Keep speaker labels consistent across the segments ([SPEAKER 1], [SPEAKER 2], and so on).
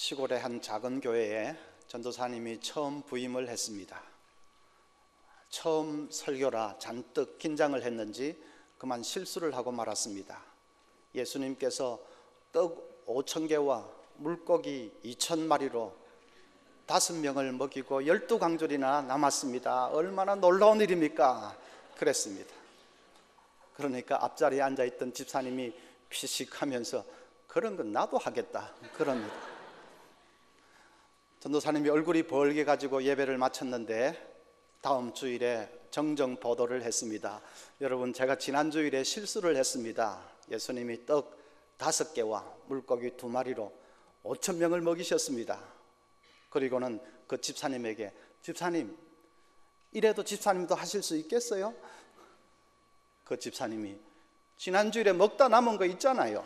[SPEAKER 1] 시골의 한 작은 교회에 전도사님이 처음 부임을 했습니다. 처음 설교라 잔뜩 긴장을 했는지 그만 실수를 하고 말았습니다. 예수님께서 떡 5,000개와 물고기 2,000마리로 5명을 먹이고 12광줄이나 남았습니다. 얼마나 놀라운 일입니까? 그랬습니다. 그러니까 앞자리에 앉아있던 집사님이 피식하면서 그런 건 나도 하겠다 그럽니다. 전도사님이 얼굴이 벌게 가지고 예배를 마쳤는데 다음 주일에 정정 보도를 했습니다. 여러분, 제가 지난 주일에 실수를 했습니다. 예수님이 떡 5개와 물고기 2마리로 5,000명을 먹이셨습니다. 그리고는 그 집사님에게, 집사님, 이래도 집사님도 하실 수 있겠어요? 그 집사님이, 지난 주일에 먹다 남은 거 있잖아요.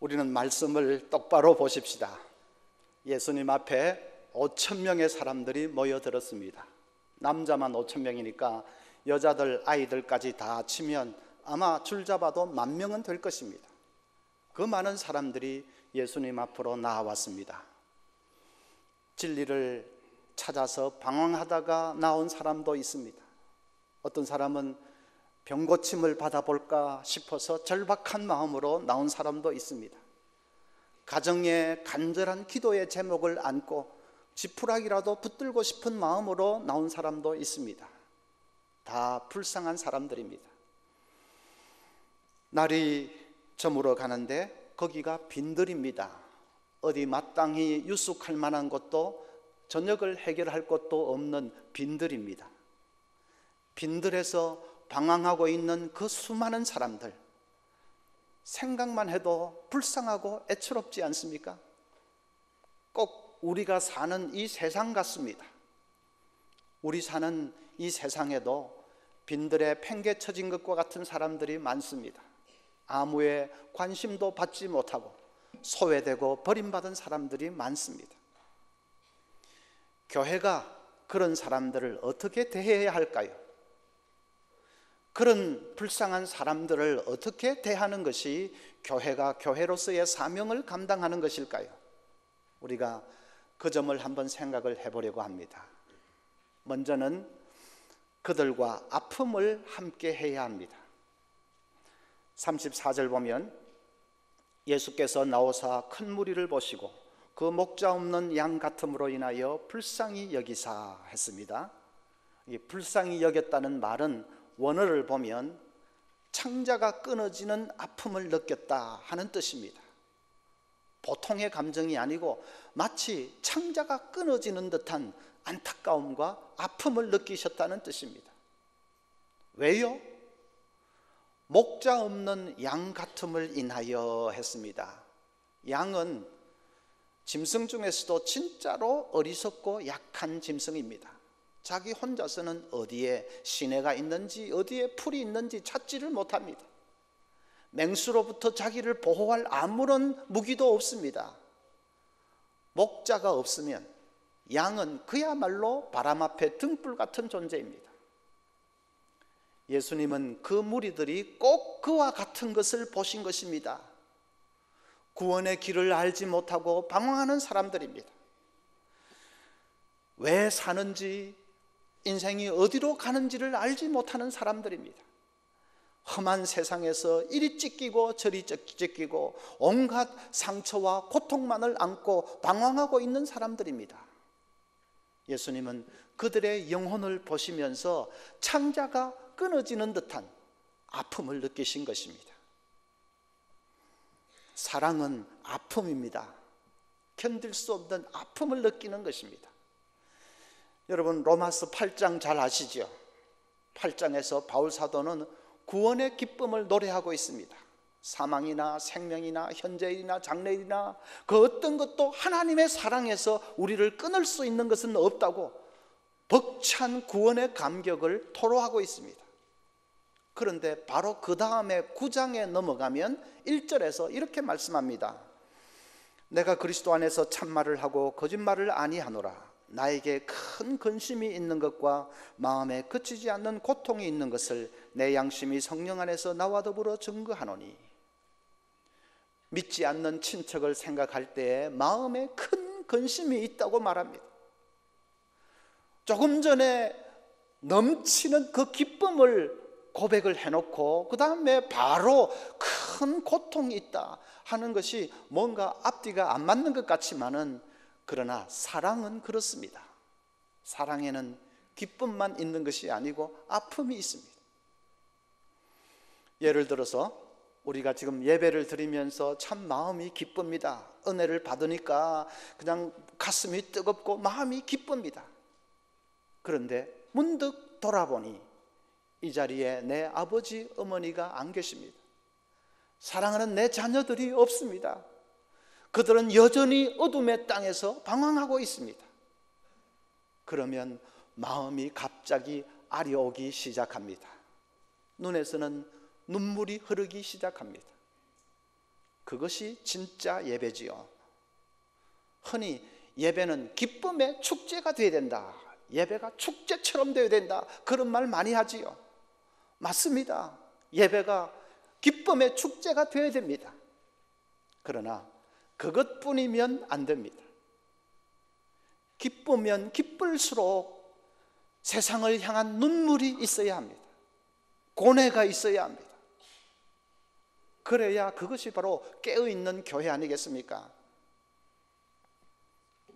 [SPEAKER 1] 우리는 말씀을 똑바로 보십시다. 예수님 앞에 5,000명의 사람들이 모여들었습니다. 남자만 5,000명이니까 여자들, 아이들까지 다 치면 아마 줄 잡아도 10,000명은 될 것입니다. 그 많은 사람들이 예수님 앞으로 나와왔습니다. 진리를 찾아서 방황하다가 나온 사람도 있습니다. 어떤 사람은 병고침을 받아볼까 싶어서 절박한 마음으로 나온 사람도 있습니다. 가정의 간절한 기도의 제목을 안고 지푸라기라도 붙들고 싶은 마음으로 나온 사람도 있습니다. 다 불쌍한 사람들입니다. 날이 저물어 가는데 거기가 빈들입니다. 어디 마땅히 유숙할 만한 곳도 저녁을 해결할 곳도 없는 빈들입니다. 빈들에서 방황하고 있는 그 수많은 사람들, 생각만 해도 불쌍하고 애처롭지 않습니까? 꼭 우리가 사는 이 세상 같습니다. 우리 사는 이 세상에도 빈들에 팽개쳐진 것과 같은 사람들이 많습니다. 아무의 관심도 받지 못하고 소외되고 버림받은 사람들이 많습니다. 교회가 그런 사람들을 어떻게 대해야 할까요? 그런 불쌍한 사람들을 어떻게 대하는 것이 교회가 교회로서의 사명을 감당하는 것일까요? 우리가 그 점을 한번 생각을 해보려고 합니다. 먼저는 그들과 아픔을 함께 해야 합니다. 34절 보면 예수께서 나오사 큰 무리를 보시고 그 목자 없는 양 같음으로 인하여 불쌍히 여기사 했습니다. 이 불쌍히 여겼다는 말은 원어를 보면 창자가 끊어지는 아픔을 느꼈다 하는 뜻입니다. 보통의 감정이 아니고 마치 창자가 끊어지는 듯한 안타까움과 아픔을 느끼셨다는 뜻입니다. 왜요? 목자 없는 양 같음을 인하여 했습니다. 양은 짐승 중에서도 진짜로 어리석고 약한 짐승입니다. 자기 혼자서는 어디에 시내가 있는지 어디에 풀이 있는지 찾지를 못합니다. 맹수로부터 자기를 보호할 아무런 무기도 없습니다. 목자가 없으면 양은 그야말로 바람 앞에 등불 같은 존재입니다. 예수님은 그 무리들이 꼭 그와 같은 것을 보신 것입니다. 구원의 길을 알지 못하고 방황하는 사람들입니다. 왜 사는지, 인생이 어디로 가는지를 알지 못하는 사람들입니다. 험한 세상에서 이리 찢기고 저리 찢기고 온갖 상처와 고통만을 안고 방황하고 있는 사람들입니다. 예수님은 그들의 영혼을 보시면서 창자가 끊어지는 듯한 아픔을 느끼신 것입니다. 사랑은 아픔입니다. 견딜 수 없는 아픔을 느끼는 것입니다. 여러분, 로마서 8장 잘 아시죠? 8장에서 바울 사도는 구원의 기쁨을 노래하고 있습니다. 사망이나 생명이나 현재일이나 장래일이나 그 어떤 것도 하나님의 사랑에서 우리를 끊을 수 있는 것은 없다고 벅찬 구원의 감격을 토로하고 있습니다. 그런데 바로 그 다음에 9장에 넘어가면 1절에서 이렇게 말씀합니다. 내가 그리스도 안에서 참말을 하고 거짓말을 아니하노라. 나에게 큰 근심이 있는 것과 마음에 그치지 않는 고통이 있는 것을 내 양심이 성령 안에서 나와 더불어 증거하노니, 믿지 않는 친척을 생각할 때에 마음에 큰 근심이 있다고 말합니다. 조금 전에 넘치는 그 기쁨을 고백을 해놓고 그 다음에 바로 큰 고통이 있다 하는 것이 뭔가 앞뒤가 안 맞는 것 같지만은, 그러나 사랑은 그렇습니다. 사랑에는 기쁨만 있는 것이 아니고 아픔이 있습니다. 예를 들어서 우리가 지금 예배를 드리면서 참 마음이 기쁩니다. 은혜를 받으니까 그냥 가슴이 뜨겁고 마음이 기쁩니다. 그런데 문득 돌아보니 이 자리에 내 아버지 어머니가 안 계십니다. 사랑하는 내 자녀들이 없습니다. 그들은 여전히 어둠의 땅에서 방황하고 있습니다. 그러면 마음이 갑자기 아려오기 시작합니다. 눈에서는 눈물이 흐르기 시작합니다. 그것이 진짜 예배지요. 흔히 예배는 기쁨의 축제가 되어야 된다, 예배가 축제처럼 되어야 된다, 그런 말 많이 하지요. 맞습니다. 예배가 기쁨의 축제가 되어야 됩니다. 그러나 그것뿐이면 안 됩니다. 기쁘면 기쁠수록 세상을 향한 눈물이 있어야 합니다. 고뇌가 있어야 합니다. 그래야 그것이 바로 깨어있는 교회 아니겠습니까?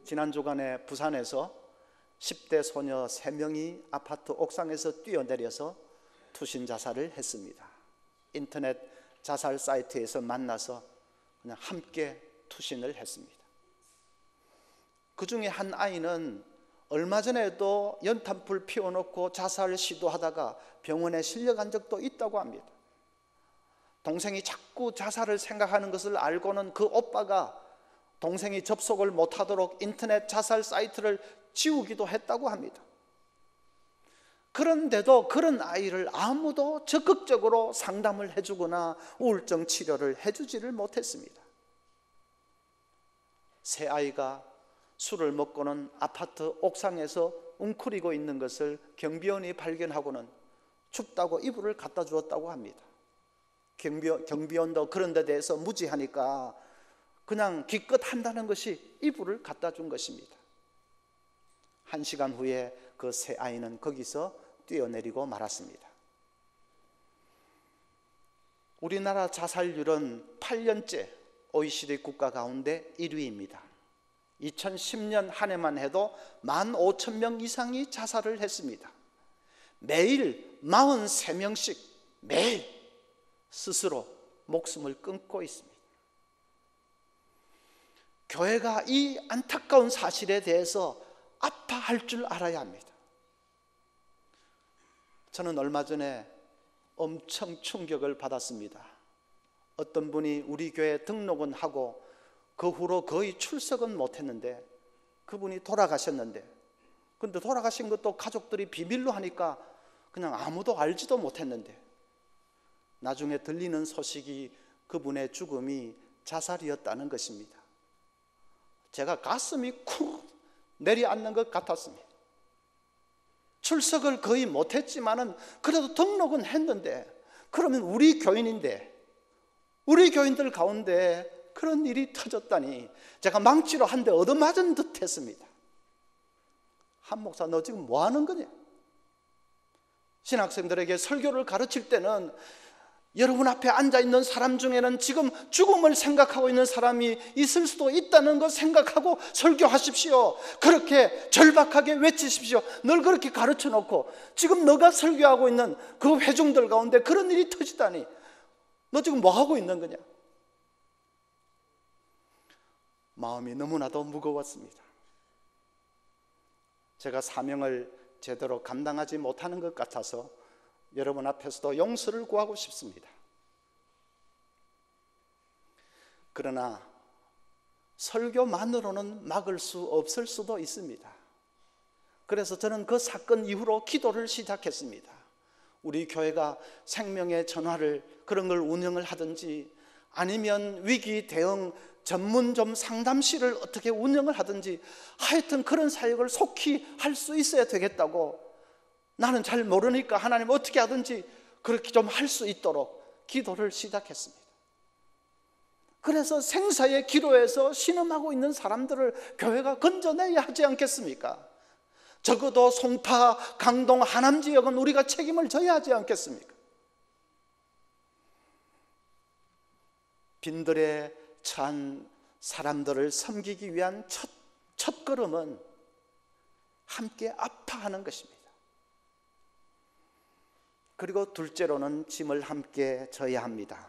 [SPEAKER 1] 지난 주간에 부산에서 10대 소녀 3명이 아파트 옥상에서 뛰어내려서 투신 자살을 했습니다. 인터넷 자살 사이트에서 만나서 그냥 함께 투신을 했습니다. 그 중에 한 아이는 얼마 전에도 연탄불 피워놓고 자살을 시도하다가 병원에 실려간 적도 있다고 합니다. 동생이 자꾸 자살을 생각하는 것을 알고는 그 오빠가 동생이 접속을 못하도록 인터넷 자살 사이트를 지우기도 했다고 합니다. 그런데도 그런 아이를 아무도 적극적으로 상담을 해주거나 우울증 치료를 해주지를 못했습니다. 새 아이가 술을 먹고는 아파트 옥상에서 웅크리고 있는 것을 경비원이 발견하고는 춥다고 이불을 갖다 주었다고 합니다. 경비원도 그런 데 대해서 무지하니까 그냥 기껏 한다는 것이 이불을 갖다 준 것입니다. 1시간 후에 그 새 아이는 거기서 뛰어내리고 말았습니다. 우리나라 자살률은 8년째 OECD 국가 가운데 1위입니다. 2010년 한 해만 해도 15,000명 이상이 자살을 했습니다. 매일 43명씩 매일 스스로 목숨을 끊고 있습니다. 교회가 이 안타까운 사실에 대해서 아파할 줄 알아야 합니다. 저는 얼마 전에 엄청 충격을 받았습니다. 어떤 분이 우리 교회 등록은 하고 그 후로 거의 출석은 못했는데, 그분이 돌아가셨는데, 근데 돌아가신 것도 가족들이 비밀로 하니까 그냥 아무도 알지도 못했는데, 나중에 들리는 소식이 그분의 죽음이 자살이었다는 것입니다. 제가 가슴이 쿵 내려앉는 것 같았습니다. 출석을 거의 못했지만은 그래도 등록은 했는데, 그러면 우리 교인인데, 우리 교인들 가운데 그런 일이 터졌다니 제가 망치로 한 대 얻어맞은 듯 했습니다. 한 목사, 너 지금 뭐 하는 거냐? 신학생들에게 설교를 가르칠 때는 여러분 앞에 앉아있는 사람 중에는 지금 죽음을 생각하고 있는 사람이 있을 수도 있다는 거 생각하고 설교하십시오. 그렇게 절박하게 외치십시오. 널 그렇게 가르쳐 놓고 지금 너가 설교하고 있는 그 회중들 가운데 그런 일이 터지다니 너 지금 뭐 하고 있는 거냐? 마음이 너무나도 무거웠습니다. 제가 사명을 제대로 감당하지 못하는 것 같아서 여러분 앞에서도 용서를 구하고 싶습니다. 그러나 설교만으로는 막을 수 없을 수도 있습니다. 그래서 저는 그 사건 이후로 기도를 시작했습니다. 우리 교회가 생명의 전화를 그런 걸 운영을 하든지, 아니면 위기 대응 전문 좀 상담실을 어떻게 운영을 하든지 하여튼 그런 사역을 속히 할 수 있어야 되겠다고, 나는 잘 모르니까 하나님 어떻게 하든지 그렇게 좀 할 수 있도록 기도를 시작했습니다. 그래서 생사의 기로에서 신음하고 있는 사람들을 교회가 건져내야 하지 않겠습니까? 적어도 송파, 강동, 하남 지역은 우리가 책임을 져야 하지 않겠습니까? 빈들에 처한 사람들을 섬기기 위한 첫 걸음은 함께 아파하는 것입니다. 그리고 둘째로는 짐을 함께 져야 합니다.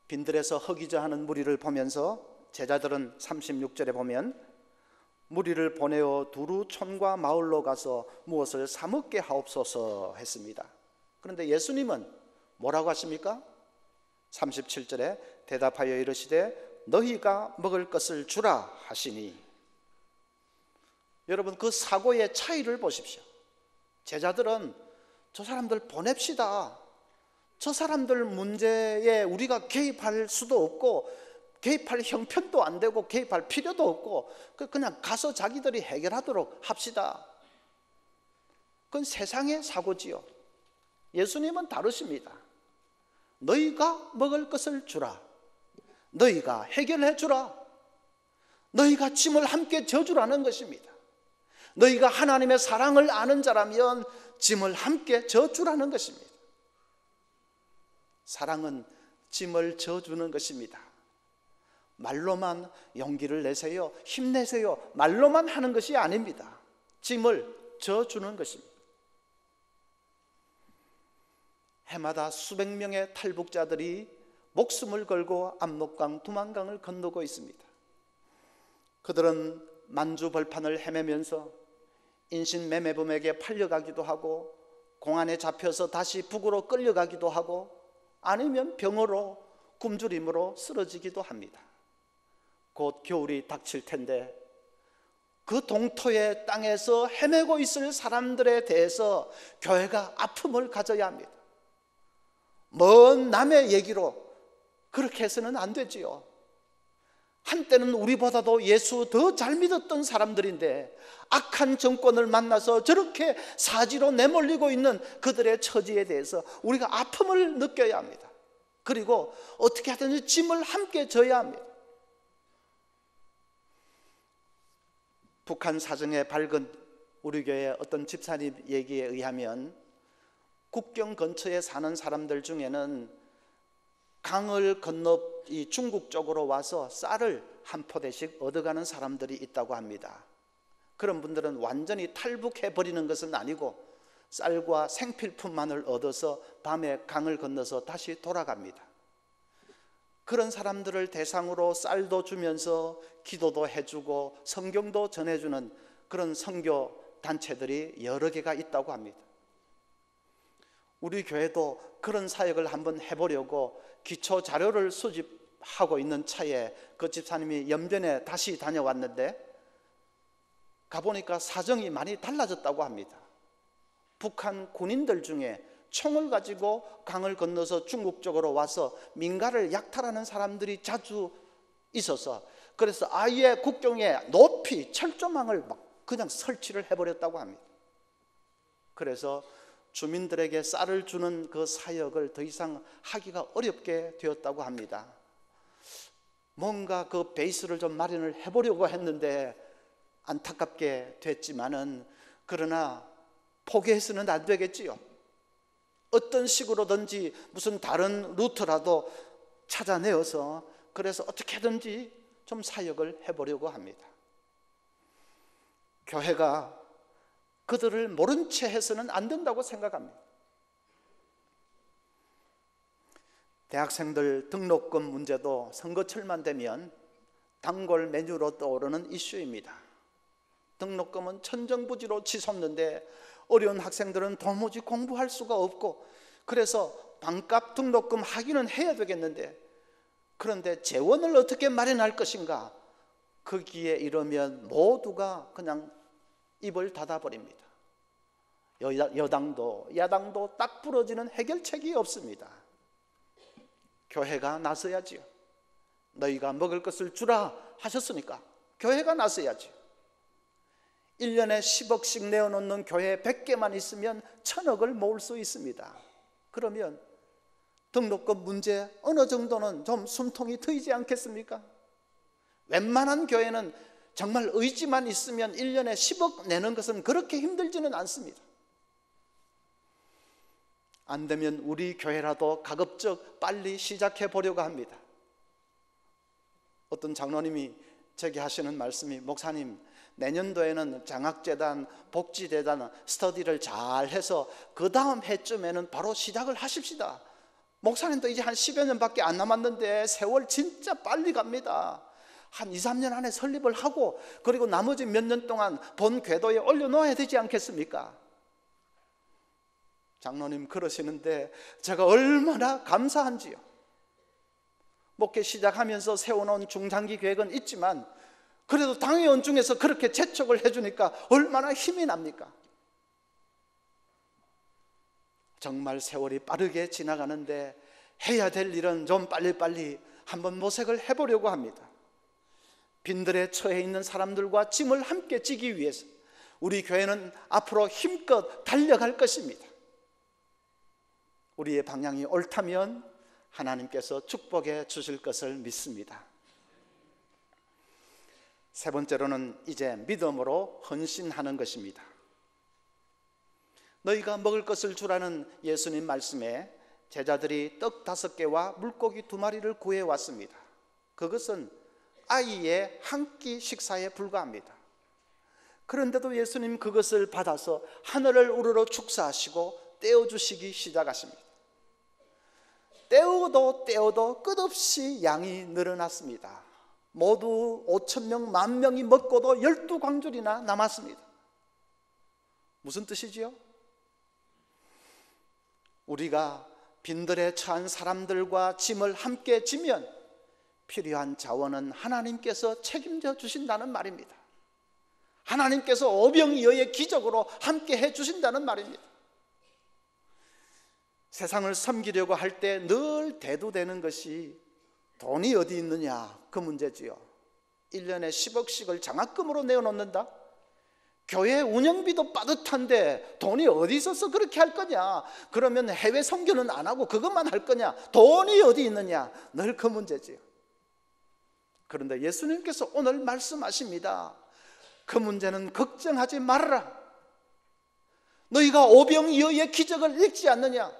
[SPEAKER 1] 빈들에서 허기져하는 무리를 보면서 제자들은 36절에 보면 무리를 보내어 두루 촌과 마을로 가서 무엇을 사 먹게 하옵소서 했습니다. 그런데 예수님은 뭐라고 하십니까? 37절에 대답하여 이르시되 너희가 먹을 것을 주라 하시니. 여러분, 그 사고의 차이를 보십시오. 제자들은 저 사람들 보냅시다, 저 사람들 문제에 우리가 개입할 수도 없고 개입할 형편도 안 되고 개입할 필요도 없고 그냥 가서 자기들이 해결하도록 합시다. 그건 세상의 사고지요. 예수님은 다르십니다. 너희가 먹을 것을 주라, 너희가 해결해 주라, 너희가 짐을 함께 져주라는 것입니다. 너희가 하나님의 사랑을 아는 자라면 짐을 함께 져주라는 것입니다. 사랑은 짐을 져주는 것입니다. 말로만 용기를 내세요, 힘내세요, 말로만 하는 것이 아닙니다. 짐을 져주는 것입니다. 해마다 수백 명의 탈북자들이 목숨을 걸고 압록강, 두만강을 건너고 있습니다. 그들은 만주벌판을 헤매면서 인신매매범에게 팔려가기도 하고 공안에 잡혀서 다시 북으로 끌려가기도 하고 아니면 병으로 굶주림으로 쓰러지기도 합니다. 곧 겨울이 닥칠 텐데 그 동토의 땅에서 헤매고 있을 사람들에 대해서 교회가 아픔을 가져야 합니다. 먼 남의 얘기로 그렇게 해서는 안 되지요. 한때는 우리보다도 예수 더 잘 믿었던 사람들인데 악한 정권을 만나서 저렇게 사지로 내몰리고 있는 그들의 처지에 대해서 우리가 아픔을 느껴야 합니다. 그리고 어떻게 하든지 짐을 함께 져야 합니다. 북한 사정에 밝은 우리 교회 어떤 집사님 얘기에 의하면 국경 근처에 사는 사람들 중에는 강을 건너 이 중국 쪽으로 와서 쌀을 한 포대씩 얻어가는 사람들이 있다고 합니다. 그런 분들은 완전히 탈북해버리는 것은 아니고 쌀과 생필품만을 얻어서 밤에 강을 건너서 다시 돌아갑니다. 그런 사람들을 대상으로 쌀도 주면서 기도도 해주고 성경도 전해주는 그런 선교 단체들이 여러 개가 있다고 합니다. 우리 교회도 그런 사역을 한번 해보려고 기초 자료를 수집하고 있는 차에 그 집사님이 연변에 다시 다녀왔는데 가보니까 사정이 많이 달라졌다고 합니다. 북한 군인들 중에 총을 가지고 강을 건너서 중국 쪽으로 와서 민가를 약탈하는 사람들이 자주 있어서 그래서 아예 국경에 높이 철조망을 막 그냥 설치를 해버렸다고 합니다. 그래서 주민들에게 쌀을 주는 그 사역을 더 이상 하기가 어렵게 되었다고 합니다. 뭔가 그 베이스를 좀 마련을 해보려고 했는데 안타깝게 됐지만은 그러나 포기해서는 안 되겠지요. 어떤 식으로든지 무슨 다른 루트라도 찾아내어서 그래서 어떻게든지 좀 사역을 해보려고 합니다. 교회가 그들을 모른 채 해서는 안 된다고 생각합니다. 대학생들 등록금 문제도 선거철만 되면 단골 메뉴로 떠오르는 이슈입니다. 등록금은 천정부지로 치솟는데 어려운 학생들은 도무지 공부할 수가 없고 그래서 반값 등록금 하기는 해야 되겠는데 그런데 재원을 어떻게 마련할 것인가? 거기에 이르면 모두가 그냥 입을 닫아버립니다. 여당도 야당도 딱 부러지는 해결책이 없습니다. 교회가 나서야지요. 너희가 먹을 것을 주라 하셨으니까 교회가 나서야지. 1년에 10억씩 내어놓는 교회 100개만 있으면 1000억을 모을 수 있습니다. 그러면 등록금 문제 어느 정도는 좀 숨통이 트이지 않겠습니까? 웬만한 교회는 정말 의지만 있으면 1년에 10억 내는 것은 그렇게 힘들지는 않습니다. 안 되면 우리 교회라도 가급적 빨리 시작해 보려고 합니다. 어떤 장로님이 제게 하시는 말씀이, 목사님, 내년도에는 장학재단, 복지재단 스터디를 잘 해서 그 다음 해쯤에는 바로 시작을 하십시다. 목사님도 이제 한 10여 년밖에 안 남았는데 세월 진짜 빨리 갑니다. 한 2, 3년 안에 설립을 하고 그리고 나머지 몇 년 동안 본 궤도에 올려놓아야 되지 않겠습니까? 장로님 그러시는데 제가 얼마나 감사한지요. 목회 시작하면서 세워놓은 중장기 계획은 있지만 그래도 당회원 중에서 그렇게 재촉을 해주니까 얼마나 힘이 납니까? 정말 세월이 빠르게 지나가는데 해야 될 일은 좀 빨리빨리 한번 모색을 해보려고 합니다. 빈들에 처해 있는 사람들과 짐을 함께 지기 위해서 우리 교회는 앞으로 힘껏 달려갈 것입니다. 우리의 방향이 옳다면 하나님께서 축복해 주실 것을 믿습니다. 세 번째로는 이제 믿음으로 헌신하는 것입니다. 너희가 먹을 것을 주라는 예수님 말씀에 제자들이 떡 5개와 물고기 2마리를 구해왔습니다. 그것은 아이의 한 끼 식사에 불과합니다. 그런데도 예수님 그것을 받아서 하늘을 우러러 축사하시고 떼어주시기 시작하십니다. 떼어도 끝없이 양이 늘어났습니다. 모두 5,000명, 10,000명이 먹고도 12광줄이나 남았습니다. 무슨 뜻이지요? 우리가 빈들에 처한 사람들과 짐을 함께 지면 필요한 자원은 하나님께서 책임져 주신다는 말입니다. 하나님께서 오병이어의 기적으로 함께 해 주신다는 말입니다. 세상을 섬기려고 할 때 늘 대두되는 것이 돈이 어디 있느냐, 그 문제지요. 1년에 10억씩을 장학금으로 내어놓는다? 교회 운영비도 빠듯한데 돈이 어디 있어서 그렇게 할 거냐? 그러면 해외 선교는 안 하고 그것만 할 거냐? 돈이 어디 있느냐? 늘 그 문제지요. 그런데 예수님께서 오늘 말씀하십니다. 그 문제는 걱정하지 말아라. 너희가 오병이어의 기적을 읽지 않느냐?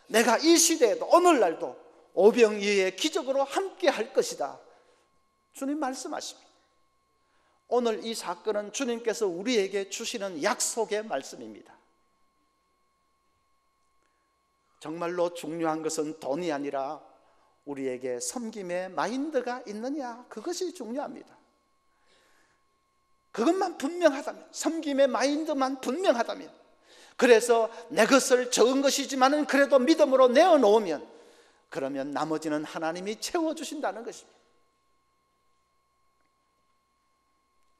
[SPEAKER 1] 내가 이 시대에도 오늘날도 오병이어의 기적으로 함께 할 것이다. 주님 말씀하십니다. 오늘 이 사건은 주님께서 우리에게 주시는 약속의 말씀입니다. 정말로 중요한 것은 돈이 아니라 우리에게 섬김의 마인드가 있느냐, 그것이 중요합니다. 그것만 분명하다면, 섬김의 마인드만 분명하다면, 그래서 내 것을 적은 것이지만 그래도 믿음으로 내어놓으면, 그러면 나머지는 하나님이 채워주신다는 것입니다.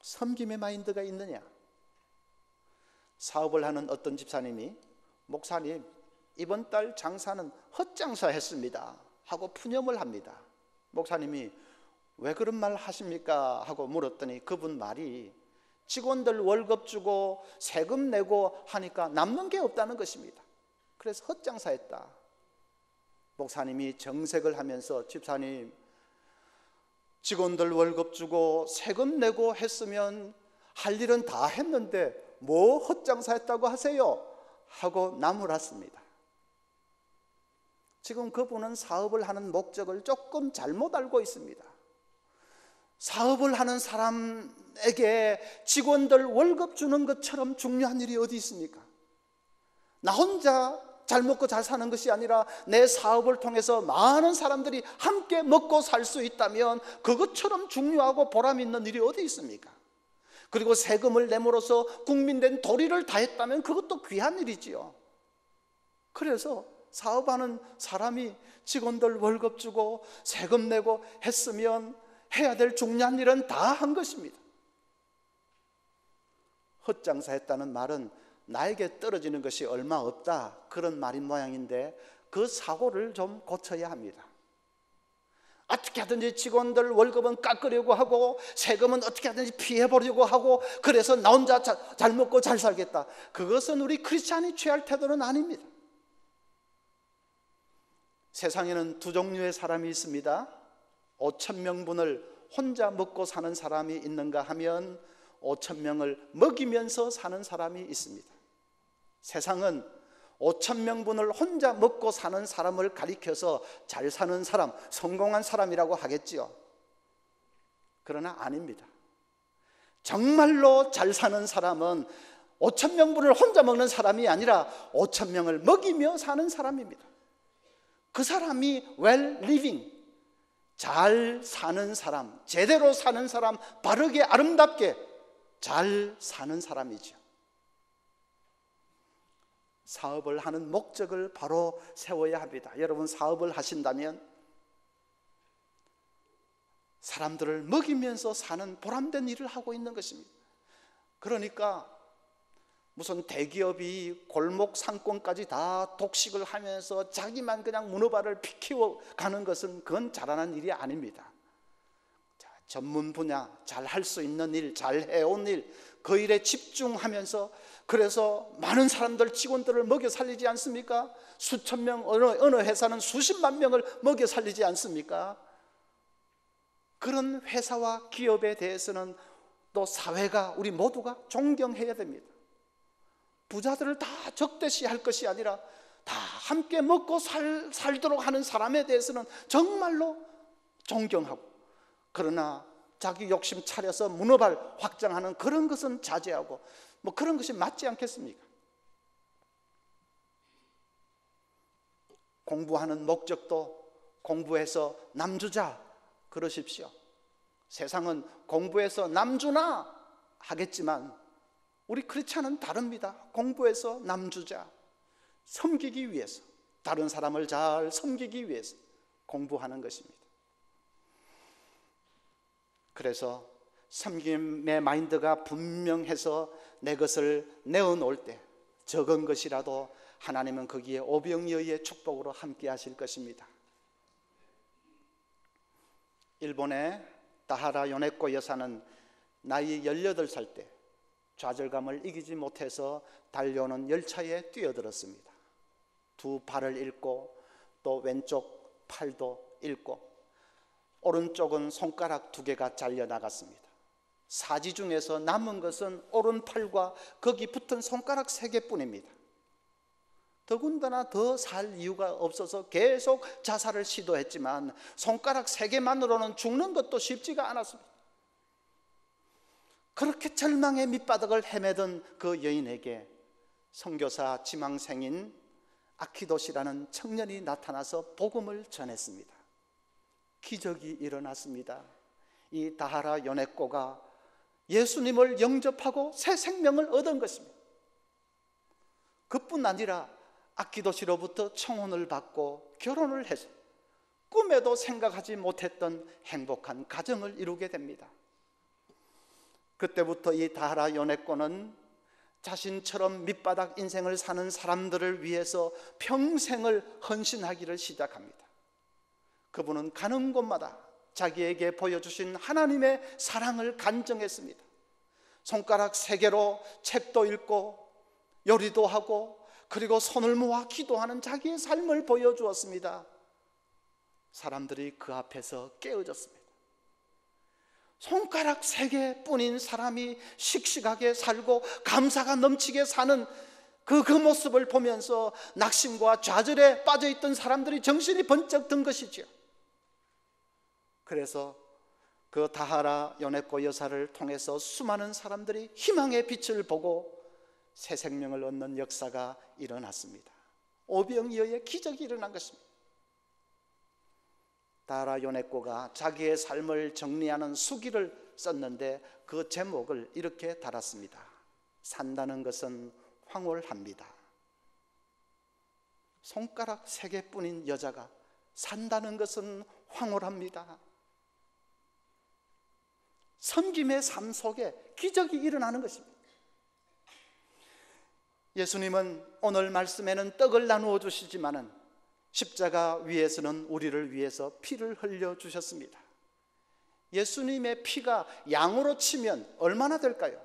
[SPEAKER 1] 섬김의 마인드가 있느냐? 사업을 하는 어떤 집사님이, 목사님 이번 달 장사는 헛장사 했습니다 하고 푸념을 합니다. 목사님이 왜 그런 말 하십니까? 하고 물었더니 그분 말이 직원들 월급 주고 세금 내고 하니까 남는 게 없다는 것입니다. 그래서 헛장사했다. 목사님이 정색을 하면서, 집사님, 직원들 월급 주고 세금 내고 했으면 할 일은 다 했는데 뭐 헛장사했다고 하세요? 하고 나무랐습니다. 지금 그분은 사업을 하는 목적을 조금 잘못 알고 있습니다. 사업을 하는 사람에게 직원들 월급 주는 것처럼 중요한 일이 어디 있습니까? 나 혼자 잘 먹고 잘 사는 것이 아니라 내 사업을 통해서 많은 사람들이 함께 먹고 살 수 있다면 그것처럼 중요하고 보람 있는 일이 어디 있습니까? 그리고 세금을 내므로써 국민된 도리를 다했다면 그것도 귀한 일이지요. 그래서 사업하는 사람이 직원들 월급 주고 세금 내고 했으면 해야 될 중요한 일은 다 한 것입니다. 헛장사했다는 말은 나에게 떨어지는 것이 얼마 없다, 그런 말인 모양인데 그 사고를 좀 고쳐야 합니다. 어떻게 하든지 직원들 월급은 깎으려고 하고 세금은 어떻게 하든지 피해보려고 하고 그래서 나 혼자 잘 먹고 잘 살겠다. 그것은 우리 크리스찬이 취할 태도는 아닙니다. 세상에는 두 종류의 사람이 있습니다. 5,000명분을 혼자 먹고 사는 사람이 있는가 하면 5,000명을 먹이면서 사는 사람이 있습니다. 세상은 5,000명분을 혼자 먹고 사는 사람을 가리켜서 잘 사는 사람, 성공한 사람이라고 하겠지요. 그러나 아닙니다. 정말로 잘 사는 사람은 5,000명분을 혼자 먹는 사람이 아니라 5,000명을 먹이며 사는 사람입니다. 그 사람이 well living, 잘 사는 사람, 제대로 사는 사람, 바르게 아름답게 잘 사는 사람이죠. 사업을 하는 목적을 바로 세워야 합니다. 여러분, 사업을 하신다면 사람들을 먹이면서 사는 보람된 일을 하고 있는 것입니다. 그러니까 무슨 대기업이 골목 상권까지 다 독식을 하면서 자기만 그냥 문어발을 피키워 가는 것은 그건 잘하는 일이 아닙니다. 전문 분야, 잘 할 수 있는 일, 잘 해온 일, 그 일에 집중하면서 그래서 많은 사람들, 직원들을 먹여 살리지 않습니까? 수천 명, 어느 회사는 수십만 명을 먹여 살리지 않습니까? 그런 회사와 기업에 대해서는 또 사회가, 우리 모두가 존경해야 됩니다. 부자들을 다 적대시할 것이 아니라 다 함께 먹고 살도록 하는 사람에 대해서는 정말로 존경하고, 그러나 자기 욕심 차려서 문어발 확장하는 그런 것은 자제하고, 뭐 그런 것이 맞지 않겠습니까? 공부하는 목적도 공부해서 남주자 그러십시오. 세상은 공부해서 남주나 하겠지만 우리 크리스찬은 다릅니다. 공부해서 남주자, 섬기기 위해서, 다른 사람을 잘 섬기기 위해서 공부하는 것입니다. 그래서 섬김의 마인드가 분명해서 내 것을 내어놓을 때 적은 것이라도 하나님은 거기에 오병이어의 축복으로 함께 하실 것입니다. 일본의 다하라 요네코 여사는 나이 18살 때 좌절감을 이기지 못해서 달려오는 열차에 뛰어들었습니다. 두 발을 잃고 또 왼쪽 팔도 잃고 오른쪽은 손가락 2개가 잘려나갔습니다. 사지 중에서 남은 것은 오른팔과 거기 붙은 손가락 3개뿐입니다. 더군다나 더 살 이유가 없어서 계속 자살을 시도했지만 손가락 3개만으로는 죽는 것도 쉽지가 않았습니다. 그렇게 절망의 밑바닥을 헤매던 그 여인에게 선교사 지망생인 아키도시라는 청년이 나타나서 복음을 전했습니다. 기적이 일어났습니다. 이 다하라 요네코가 예수님을 영접하고 새 생명을 얻은 것입니다. 그뿐 아니라 아키도시로부터 청혼을 받고 결혼을 해서 꿈에도 생각하지 못했던 행복한 가정을 이루게 됩니다. 그때부터 이 다하라 요네코는 자신처럼 밑바닥 인생을 사는 사람들을 위해서 평생을 헌신하기를 시작합니다. 그분은 가는 곳마다 자기에게 보여주신 하나님의 사랑을 간증했습니다. 손가락 3개로 책도 읽고 요리도 하고 그리고 손을 모아 기도하는 자기의 삶을 보여주었습니다. 사람들이 그 앞에서 깨어졌습니다. 손가락 3개뿐인 사람이 씩씩하게 살고 감사가 넘치게 사는 그 모습을 보면서 낙심과 좌절에 빠져있던 사람들이 정신이 번쩍 든 것이죠. 그래서 그 다하라 요네코 여사를 통해서 수많은 사람들이 희망의 빛을 보고 새 생명을 얻는 역사가 일어났습니다. 오병이어의 기적이 일어난 것입니다. 다하라 요네코가 자기의 삶을 정리하는 수기를 썼는데 그 제목을 이렇게 달았습니다. 산다는 것은 황홀합니다. 손가락 3개뿐인 여자가 산다는 것은 황홀합니다. 섬김의 삶 속에 기적이 일어나는 것입니다. 예수님은 오늘 말씀에는 떡을 나누어 주시지만은 십자가 위에서는 우리를 위해서 피를 흘려주셨습니다. 예수님의 피가 양으로 치면 얼마나 될까요?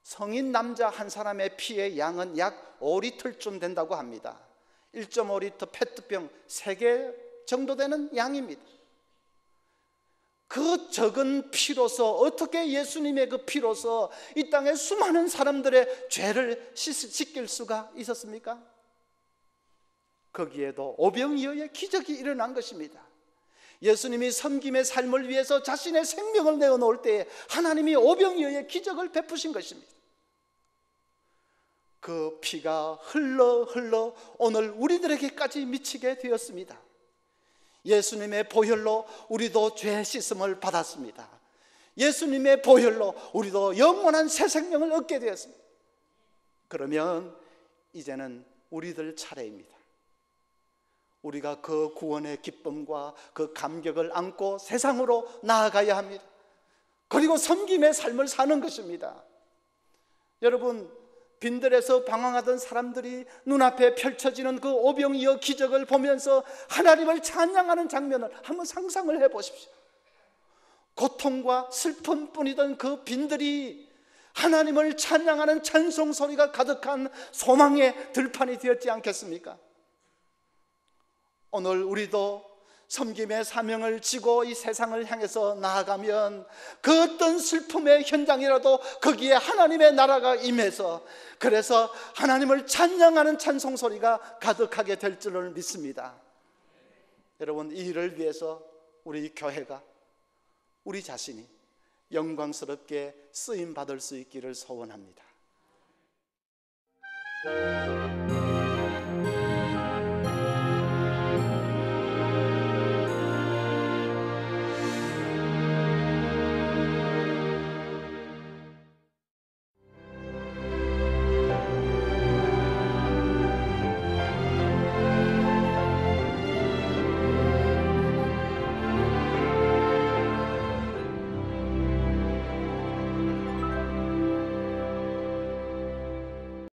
[SPEAKER 1] 성인 남자 한 사람의 피의 양은 약 5리터쯤 된다고 합니다. 1.5리터 페트병 3개 정도 되는 양입니다. 그 적은 피로서 어떻게 예수님의 그 피로서 이 땅에 수많은 사람들의 죄를 씻길 수가 있었습니까? 거기에도 오병이어의 기적이 일어난 것입니다. 예수님이 섬김의 삶을 위해서 자신의 생명을 내어놓을 때에 하나님이 오병이어의 기적을 베푸신 것입니다. 그 피가 흘러 오늘 우리들에게까지 미치게 되었습니다. 예수님의 보혈로 우리도 죄 씻음을 받았습니다. 예수님의 보혈로 우리도 영원한 새 생명을 얻게 되었습니다. 그러면 이제는 우리들 차례입니다. 우리가 그 구원의 기쁨과 그 감격을 안고 세상으로 나아가야 합니다. 그리고 섬김의 삶을 사는 것입니다. 여러분, 빈들에서 방황하던 사람들이 눈앞에 펼쳐지는 그 오병이어 기적을 보면서 하나님을 찬양하는 장면을 한번 상상을 해보십시오. 고통과 슬픔뿐이던 그 빈들이 하나님을 찬양하는 찬송 소리가 가득한 소망의 들판이 되었지 않겠습니까? 오늘 우리도 섬김의 사명을 지고 이 세상을 향해서 나아가면 그 어떤 슬픔의 현장이라도 거기에 하나님의 나라가 임해서, 그래서 하나님을 찬양하는 찬송 소리가 가득하게 될 줄을 믿습니다. 여러분, 이 일을 위해서 우리 교회가, 우리 자신이 영광스럽게 쓰임 받을 수 있기를 소원합니다.